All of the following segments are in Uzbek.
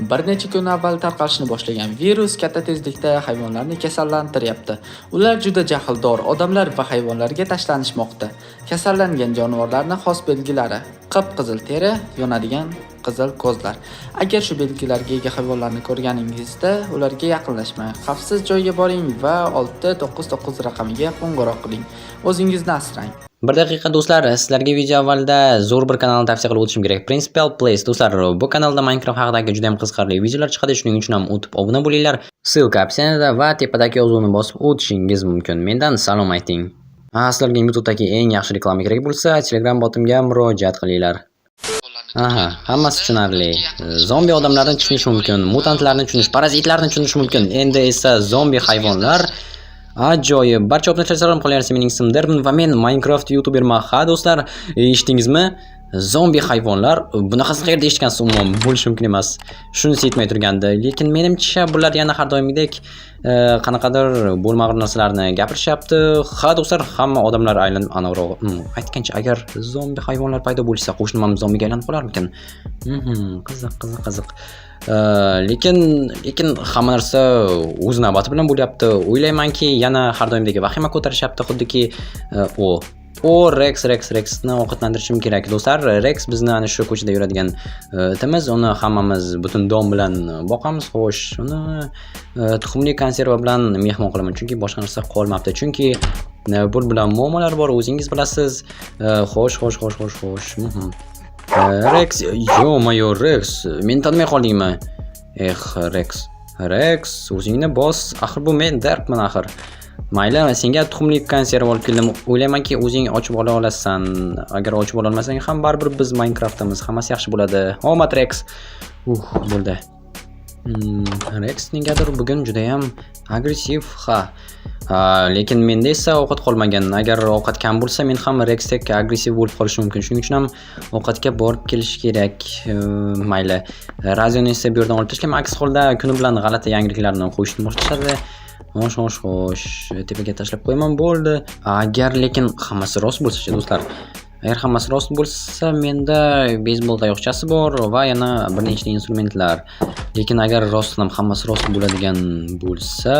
Bir necha kun avval tarqalishni boshlagan virus katta tezlikda hayvonlarni kasallantiryapti. Ular juda jahldor odamlar va hayvonlarga tashlanishmoqda. Kasallangan jonivorlarning xos belgilari: qip-qizil teri, yonadigan qizil ko'zlar. Agar shu belgilarga ega hayvonlarni ko'rganingizda, ularga yaqinlashmang. Xavfsiz joyga boring va 699 raqamiga qo'ng'iroq qiling. O'zingizni asrang. Bir daqiqa do'stlar, sizlarga video avvalida zo'r bir kanalni tavsiya qilib o'tishim kerak. Principal Place do'stlar, bu kanalda Minecraft haqidagi juda ham qiziqarli videolar chiqadi, shuning uchun ham o'tib obuna bo'linglar. Ссылка opsiyada va tepadagi yozuvni bosib o'tishingiz mumkin. Mendan salom ayting. Sizlarga YouTube'dagi eng yaxshi reklama kerak bo'lsa, Telegram botimga murojaat qilinglar. Aha, hammasi tushunarli. Zombi odamlarni tushunish mumkin, mutantlarni tushunish, parazitlarni tushunish mumkin. Endi esa zombi hayvonlar ajoyib. Barcha obunachilar salom qilyapsiz. Mening ismim Dermin va men Minecraft YouTuberman. Ha do'stlar, eshitdingizmi? Zombi hayvonlar, bunaqasini qayerda eshitgansiz? Umuman bo'lishi mumkin emas. Shunisi yetmay turgandi. Lekin menimcha bular yana har doimgidek qanaqadir bo'lmag'ur narsalarni gapirishyapti. Ha do'stlar, hamma odamlar aylanib anaroq aytgancha, agar zombi hayvonlar paydo bo'lsa, qo'shnim ham zombiga aylanib qolarmikin? Qiziq. Lekin hamma narsa o'z navbati bilan bo'lyapti. O'ylaymanki, yana har doimdagi vahima ko'tarishyapti, xuddiki Rexni ovqatlantirishim kerak do'stlar. Rex bizni ana shu ko'chada yuradigan itimiz, uni hammamiz butun dom bilan boqamiz. Xo'sh, uni tuxumli konserva bilan mehmon qilaman, chunki boshqa narsa qolmabdi. Chunki bu bilan muammolar bor, o'zingiz bilasiz. Xo'sh. Rex, yo-mayo Rex, meni tanimay qoldingmi? Rex, o'zingni bos. Axir bu men Darkman axir. Mayli, senga tuxumli konserva olib keldim. O'ylaymanki, o'zing ochib ola olasan. Agar ochib ola olmasang ham baribir biz Minecraftdamiz. Hammasi yaxshi bo'ladi. Omad Rex. Bo'ldi. Rex negadir bugun juda ham agressiv. Lekin menda esa ovqat qolmagan. Agar ovqat kam bo'lsa, men ham Rexdek agressiv bo'lib qolishim mumkin. Shuning uchun ham ovqatga borib kelish kerak. Mayli. Radioni esa bu yerdan olib tashlayman. Aks holda kuni bilan g'alati yangiliklarni qo'yishni boshlashadi. Xo'sh, tepaga tashlab qo'yaman, bo'ldi. Agar lekin hammasi rost bo'lsa-chi do'stlar. Agar hammasi rost bo'lsa, menda beysbol tayoqchasi bor va yana bir nechta instrumentlar. Lekin agar rostdan hammasi rost bo'ladigan bo'lsa,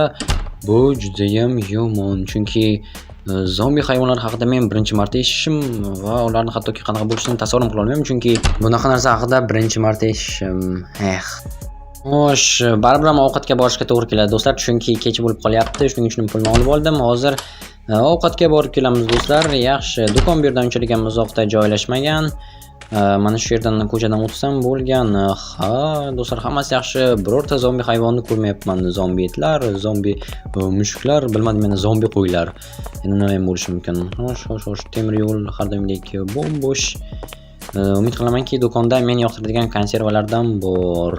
bu juda ham yomon. Chunki zombi hayvonlar haqida men birinchi marta eshitishim va ularning hattoki qanaqa bo'lishini tasavvur qila olmayman, chunki bunaqa narsa haqida birinchi marta eshitishim. Xo'sh, baribir ham ovqatga borishga to'g'ri keladi do'stlar, chunki kech bo'lib qolyapti. Shuning uchun pulni olib oldim. Hozir ovqatga borib kelamiz do'stlar. Yaxshi, do'kon bu yerdan unchalik ham uzoqda joylashmagan. Mana shu yerdan ko'chadan o'tsam bo'lgan. Ha, do'stlar, hammasi yaxshi. Birorta zombi hayvonni ko'rmayapman. Zombi itlar, zombi mushuklar, bilmadim, meni zombi qo'ylar. Endi nima ham bo'lishi mumkin? Xo'sh, temir yo'l har doimdek bo'sh. Umid qilamanki, do'konda men yoqtiradigan konservalardan bor.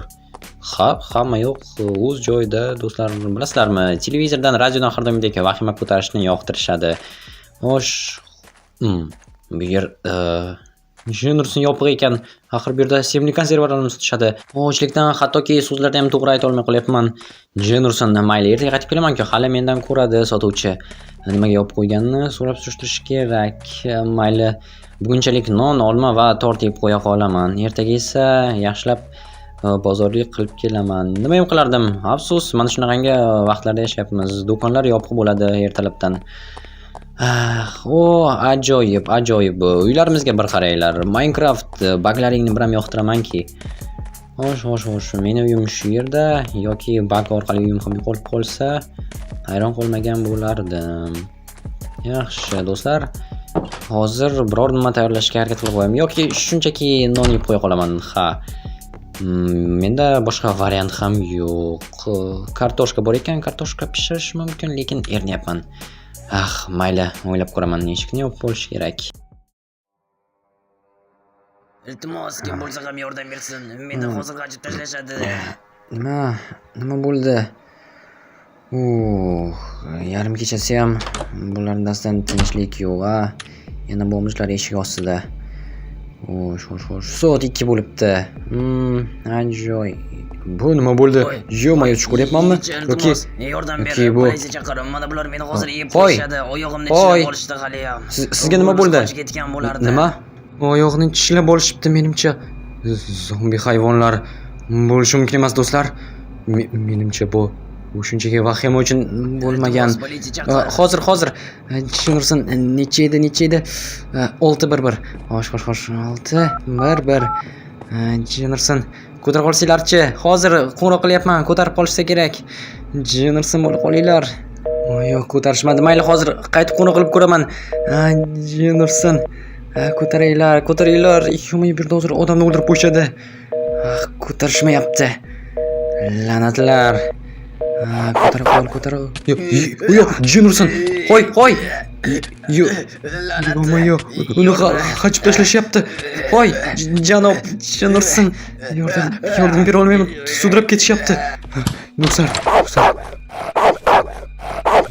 Hamma yo'q o'z joyida do'stlar. Bilasizlarmi, televizordan, radiodan har doimdek vahima ko'tarishni yoqtirishadi. Xo'sh, bu yer Jenursin yopiq ekan. Axir bu yerda sevimli konservalarni sotishadi. Ochlikdan hattoki so'zlarda ham to'g'ri ayta olmay qolyapman. Jenursin, mayli, ertaga qaytib kelaman-ku, hali mendan ko'radi sotuvchi. Nimaga yopib qo'yganini so'rab surishtirish kerak. Mayli, bugunchalik non, olma va tort yeb qo'ya qolaman. Ertaga esa yaxshilab bozorlik qilib kelaman. Nima ham qilardim? Afsus, mana shunaqangi vaqtlarda yashayapmiz. Do'konlar yopiq bo'ladi ertalabdan. Ajoyib. Uylarimizga bir qaranglar. Minecraft baglaringni bir ham yoqtiramanki. Xo'sh, meni uyim shu yerda yoki bag orqali uyim ham yo'qolib qolsa, hayron qolmagan bo'lardim. Yaxshi, do'stlar. Hozir biror nima tayyorlashga harakat qilib qo'yaman yoki shunchaki non yeb qo'ya qolaman. Menda boshqa variant ham yo'q. Kartoshka bor ekan, kartoshka pishirish mumkin, lekin erinayapman. Mayli, o'ylab ko'raman, eshikni yopib qo'yish kerak. Iltimos, kim bo'lsa ham yordam bersin. Meni hozir g'ajib tashlashadi. Nima bo'ldi? Yarim kechasi ham bularning dastidan tinchlik yo'q. Yana bo'lmishlar eshik ostida. Xo'sh, soat 2 bo'libdi. Ajoyib. Bu nima bo'ldi? Yo-mayo tushib ko'ryapmanmi? Yoki yordam ber, politsiya chaqirim. Mana bular meni hozir yeb qo'yishadi. Oyog'imni tishlab olishdi hali ham. Sizga nima bo'ldi? Ketgan bo'lardi. Nima? Oyog'ini tishlab olishibdi menimcha. Zombi hayvonlar. Bo'lishi mumkin emas do'stlar. Menimcha bu shunchaki vahima uchun bo'lmagan. Hozir tushunursin. Necha edi? 611. Xo'sh. 611. Tushunursin. Ko'tarib qolsanglarchi? Hozir qo'ng'iroq qilyapman. Ko'tarib qolishsa kerak. Tushunursin, bo'lib qolinglar. Yo'q, ko'tarishmadi. Mayli, hozir qaytib qo'ng'iroq qilib ko'raman. Tushunursin. Ko'taringlar. Bu yerda hozir odamni o'ldirib qo'yishadi. Ko'tarishmayapti. La'natlar. Ko'tarib. Yo'q, Jinursin. Qo'y. Yo'q. Uni qachib tashlashyapti. Qo'y, janob Jinursin. Yordam bera olmayman. Sudrab ketishyapti. Do'stlar.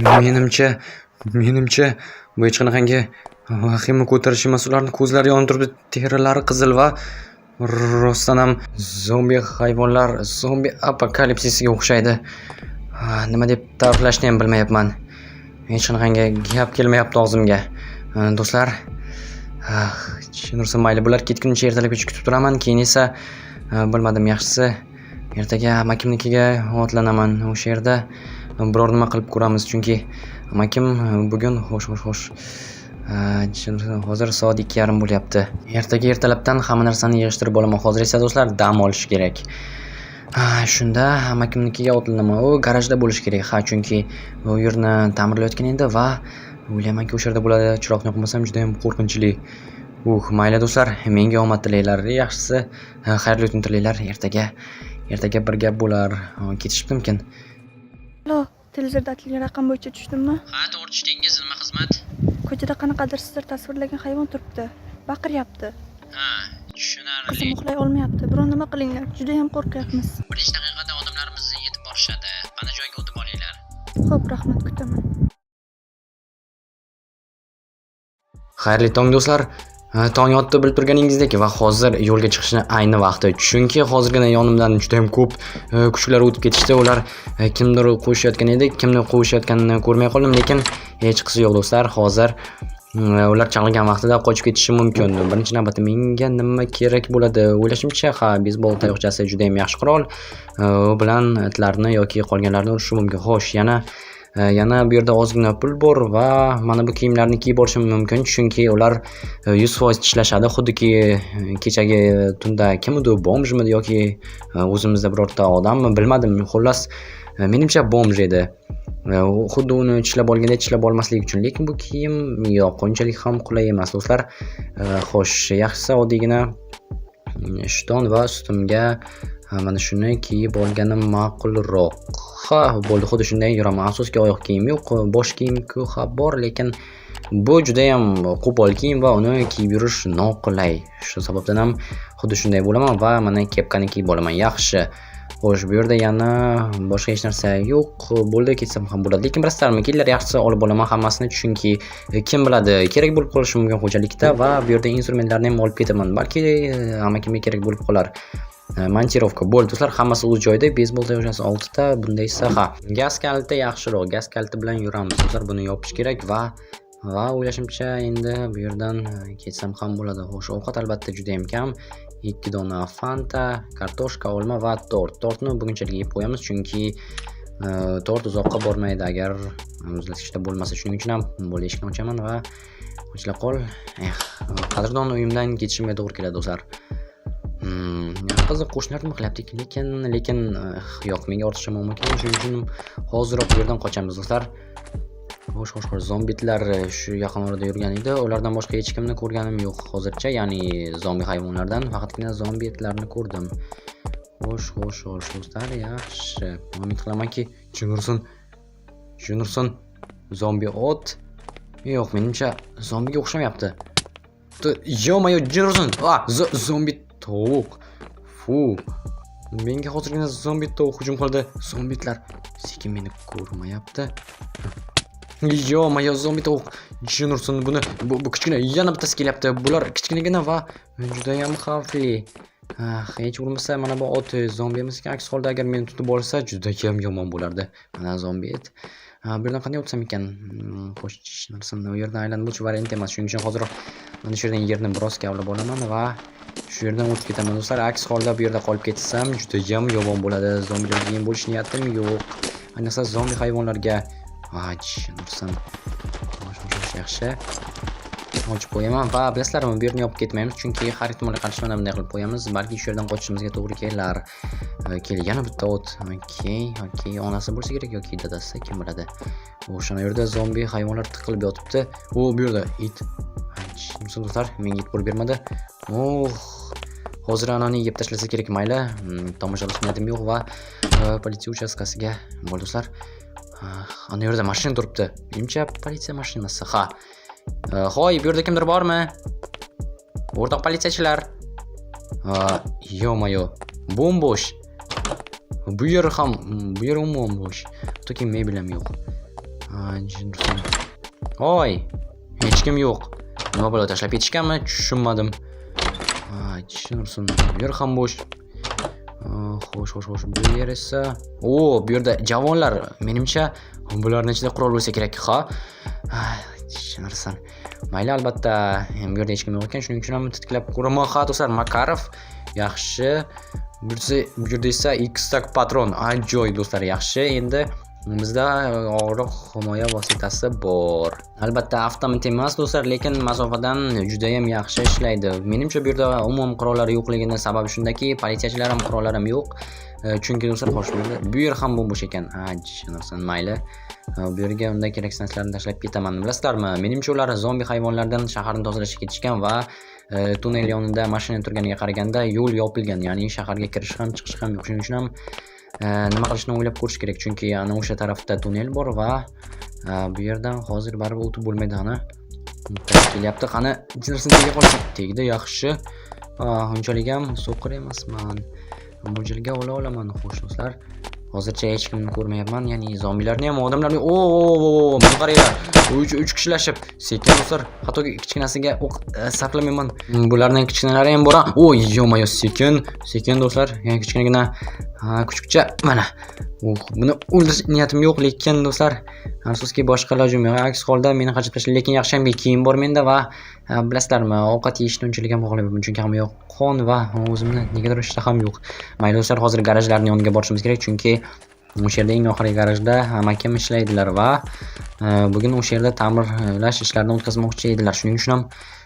Menimcha bu hech qanaqangi vahima ko'tarish emas. Ularning ko'zlari yonib turibdi, terilari qizil va rostdan ham zombi hayvonlar, zombi apokalipsisiga o'xshaydi. Nima deb ta'riflashni ham bilmayapman. Hech qanaqangi gap kelmayapti og'zimga. Do'stlar, tushunursin, mayli, bular ketguncha ertalabgacha kutib turaman, keyin esa bilmadim, yaxshisi ertaga amakimnikiga otlanaman. O'sha yerda biror nima qilib ko'ramiz, chunki amakim bugun xo'sh. Hozir soat 2:30 bo'lyapti. Ertaga ertalabdan hamma narsani yig'ishtirib olaman. Hozir esa do'stlar dam olish kerak. Shunda amakimnikiga otlanaman. U garajda bo'lish kerak. Chunki u yerni ta'mirlayotgan edi va o'ylaymanki o'sha yerda bo'ladi. Chiroqni yoqmasam juda ham qo'rqinchli. Mayli do'stlar, menga omad tilaylar. Yaxshisi, xayrli tun tilaylar. Ertaga bir gap bo'lar. Ketishibdimkin. Alo, televizorda aytilgan raqam bo'yicha tushdimmi? To'g'ri tushdingiz. Nima xizmat? Ko'chada qanaqadir sizlar tasvirlagan hayvon turibdi. Baqiryapti. Tushunarli. Qisim uxlay olmayapti. Biror nima qilinglar. Juda ham qo'rqyapmiz. 5 daqiqada odamlarimiz yetib borishadi. Mana joyga o'tib olinglar. Xo'p, rahmat, kutaman. Xayrli tong do'stlar. Tong otdi bilib turganingizdek va hozir yo'lga chiqishni ayni vaqti. Chunki hozirgina yonimdan juda ham ko'p kuchlar o'tib ketishdi. Ular kimdir qo'shayotgan edi. Kimni qo'shayotganini ko'rmay qoldim, lekin hech qisi yo'q do'stlar. Hozir ular chaqirgan vaqtida qochib ketishi mumkin. Birinchi navbatda menga nima kerak bo'ladi? O'ylashimcha, beysbol tayoqchasi juda ham yaxshi qurol. U bilan itlarni yoki qolganlarni urishi mumkin. Xo'sh, yana bu yerda ozgina pul bor va mana bu kiyimlarni kiyib olishim mumkin, chunki ular 100% ishlashadi. Xuddiki kechagi tunda kimdir, bomjmi yoki o'zimizda birorta odammi, bilmadim. Xullas, menimcha bomj edi. Xuddi uni tishlab olganda tishlab olmaslik uchun, lekin bu kiyim yo'q, unchalik ham qulay emas do'stlar. Xo'sh, yaxshisi oddiygina shton va ustimga mana shuni kiyib olganim ma'qulroq. Bo'ldi, xuddi shunday yuraman. Afsuski oyoq kiyim yo'q, bosh kiyim-ku bor, lekin bu juda ham qo'pol kiyim va uni kiyib yurish noqulay. Shu sababdan ham xuddi shunday bo'laman va mana kepkani kiyib olaman. Yaxshi. Xo'sh, bu yerda yana boshqa hech narsa yo'q. Bo'ldi, ketsam ham bo'ladi. Lekin bilasizlarmi, kelinglar, yaxshisi olib olaman hammasini, chunki kim biladi, kerak bo'lib qolishi mumkin xo'jalikda va bu yerda instrumentlarni ham olib ketaman. Balki amakimga kerak bo'lib qolar. Montirovka. Bo'ldi do'stlar, hammasi o'z joyida. Beysbol tayoqchasi 6 ta, bunda esa gaz kaliti yaxshiroq. Gaz kaliti bilan yuramiz. Do'stlar, buni yopish kerak va o'ylashimcha endi bu yerdan ketsam ham bo'ladi. Xo'sh, ovqat albatta juda ham kam. 2 dona Fanta, kartoshka, olma va tort. Tortni bugunchalik yeb qo'yamiz, chunki tort uzoqqa bormaydi agar muzlatgichda bo'lmasa. Shuning uchun ham bo'ldi, eshikni ochaman va ochila qol. Qadrdon uyimdan ketishimga to'g'ri keladi do'stlar. Qiziq, qo'shnilar nima qilyapti, lekin yo'q, menga ortiqcha muammo kerak. Shuning uchun hoziroq bu yerdan qochamiz do'stlar. Xo'sh, zombitlar shu yaqin orada yurgan edi. Ulardan boshqa hech kimni ko'rganim yo'q hozircha, ya'ni zombi hayvonlardan faqatgina zombitlarni ko'rdim. Xo'sh do'stlar, yaxshi. Umid qilamanki, Jinursin zombi ot. Yo'q, menimcha zombiga o'xshamayapti. Yo-mayo, Jinursin. Zombi tovuq. Menga hozirgina zombi tovuq hujum qildi. Zombitlar sekin meni ko'rmayapti. Yo-mayo, zombi tovuq. Jinursin, bu kichkina yana bittasi kelyapti. Bular kichkinagina va juda ham xavfli. Hech bo'lmasa mana bu ot zombi emas, aks holda agar meni tutib olsa juda ham yomon bo'lardi. Mana zombi et. Bu yerdan qanday o'tsam ekan? Xo'sh, u yerdan aylanib o'tish variant emas. Shuning uchun hozir mana shu yerdan yerni biroz kavlab olaman va Shu yerdan o'tib ketaman do'stlar. Aks holda bu yerda qolib ketsam juda ham yomon bo'ladi. Zombilarga yem bo'lish niyatim yo'q. Ayniqsa zombi hayvonlarga. Nursam. Yaxshi. Ochib qo'yaman va bilasizlarmi, bu yerni yopib ketmaymiz, chunki har ehtimolga qarshi mana bunday qilib qo'yamiz. Balki shu yerdan qochishimizga to'g'ri kelar. Yana bitta o't. Okey. Onasi bo'lsa kerak yoki dadasi, kim biladi. O'shana yerda zombi hayvonlar tiqilib yotibdi. Bu yerda it. Do'stlar, menga it bo'lib bermadi. Hozir anani yeb tashlasa kerak, mayli. Tomosha qilish niyatim yo'q va politsiya uchastkasiga bo'ldi do'stlar. Ana yerda mashina turibdi. Menimcha politsiya mashinasi. Hoy, bu yerda kimdir bormi? O'rtoq politsiyachilar. Yo-mayo, bo'sh. Bu yer umuman bo'sh. Toki mebel ham yo'q. Hoy, hech kim yo'q. Nima bo'ladi, tashlab ketishganmi? Tushunmadim. Bu yer ham bo'sh. Xo'sh. Bu yer esa, bu yerda javonlar. Menimcha bularning ichida qurol bo'lsa kerak, tushunarsan. Mayli, albatta, bu yerda hech kim yo'q ekan, shuning uchun ham titklab ko'raman. Do'stlar, Makarov. Yaxshi. Bu yerda esa X-tak patron. Ajoyib do'stlar, yaxshi. Endi bizda og'riq himoya vositasi bor. Albatta, avtomat emas do'stlar, lekin masofadan juda ham yaxshi ishlaydi. Menimcha bu yerda umuman qurollar yo'qligining sababi shundaki, politsiyachilar ham qurollar ham yo'q. Chunki do'stlar, xo'sh, bu yer ham bo'sh ekan. Tushunarsan, mayli. Bu yerga unday kerak narsalarni tashlab ketaman. Bilasizlarmi? Menimcha ular zombi hayvonlardan shaharni tozalashga ketishgan va tunnel yonida mashina turganiga qaraganda yo'l yopilgan, ya'ni shaharga kirish ham chiqish ham yo'q. Shuning uchun ham nima qilishni o'ylab ko'rish kerak, chunki ana o'sha tarafda tunnel bor va bu yerdan hozir baribir o'tib bo'lmaydi. Kelyapti. Qani, jinsiga qolsa tegdi, yaxshi. Unchalik ham so'qir emasman. Mo'ljalga ola olaman, xo'sh do'stlar. Hozircha hech kimni ko'rmayapman, ya'ni zombilarni ham, odamlarni. Buni qaranglar. 3 kishilashib, sekin do'stlar, hatto kichkinasiga o'q sarflamayman. Bularning kichkinalari ham bor. Yo-mayo, sekin do'stlar, ya'ni kichkinagina kuchukcha mana. Buni o'ldirish niyatim yo'q, lekin do'stlar, afsuski boshqa ilojim yo'q. Aks holda meni qachib tashladi, lekin yaxshi ham kiyim bor menda va bilasizlarmi, ovqat yeyishni unchalik ham xohlamayman, chunki hamma yoq qon va o'zimni negadir ishtaham yo'q. Mayli do'stlar, hozir garajlarning yoniga borishimiz kerak, chunki o'sha yerda eng oxirgi garajda amakam ishlaydilar va bugun o'sha yerda ta'mirlash ishlarini o'tkazmoqchi edilar. Shuning uchun ham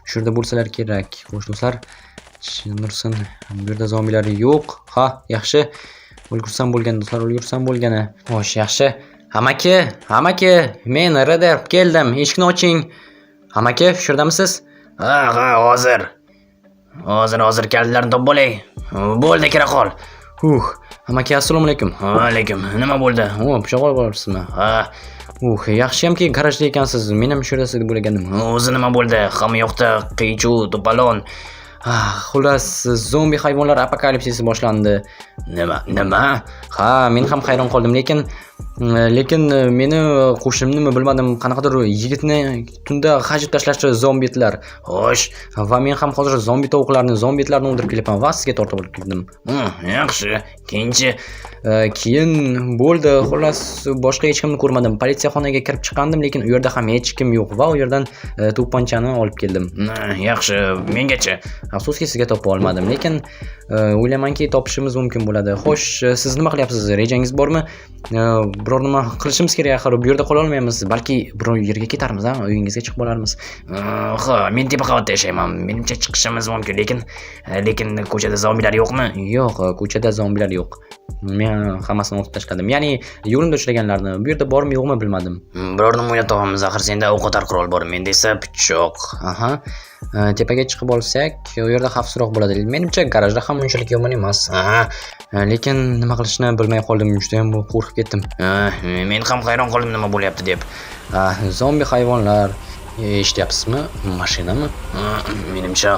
shu yerda bo'lsalar kerak. Xo'sh do'stlar, Nursin, bu yerda zombilar yo'q. Yaxshi. Ulgursam bo'lgan do'stlar, ulgursam bo'lgani. Xo'sh, yaxshi. Amaki, men radar keldim. Eshikni oching. Amaki, shu yerdamisiz? Hozir kallarni topib olay. Bo'ldi, kira qol. Amaki, assalomu alaykum. Alaykum. Nima bo'ldi? Pichoq olib olasizmi? Yaxshiyamki garajda ekansiz. Men ham shu yerda siz bo'lgandim. O'zi nima bo'ldi? Hamma yoqda qiy-chuv, to'polon. Xullas, zombi hayvonlar apokalipsisi boshlandi. Nima? Men ham hayron qoldim, lekin meni qo'shnimni bilmadim, qanaqadir yigitni tunda g'ajib tashlashdi zombitlar. Xo'sh, va men ham hozir zombitlarni o'ldirib kelyapman va sizga tortib olib keldim. Yaxshi. Keyin bo'ldi. Xullas, boshqa hech kimni ko'rmadim. Politsiyaxonaga kirib chiqqandim, lekin u yerda ham hech kim yo'q va u yerdan to'pponchani olib keldim. Yaxshi, mengacha. Afsuski sizga topa olmadim, lekin o'ylaymanki topishimiz mumkin bo'ladi. Xo'sh, siz nima qilyapsiz? Rejangiz bormi? Biror nima qilishimiz kerak, axir bu yerda qola olmaymiz. Balki biror yerga ketarmiz, uyingizga chiqib olarmiz. Men tepa qavatda yashayman. Menimcha chiqishimiz mumkin, lekin ko'chada zombilar yo'qmi? Yo'q, ko'chada zombilar yo'q. Men hammasini o'tib tashladim. Ya'ni yo'limda uchraganlarni. Bu yerda bormi, yo'qmi bilmadim. Biror nima o'ylab topamiz, axir senda o'qotar qurol bor, menda esa pichoq. Tepaga chiqib olsak, u yerda xavfsizroq bo'ladi. Menimcha garajda ham unchalik yomon emas. Lekin nima qilishni bilmay qoldim, juda ham qo'rqib ketdim. Men ham hayron qoldim nima bo'lyapti deb. Zombi hayvonlar, eshityapsizmi? Mashinami? Menimcha,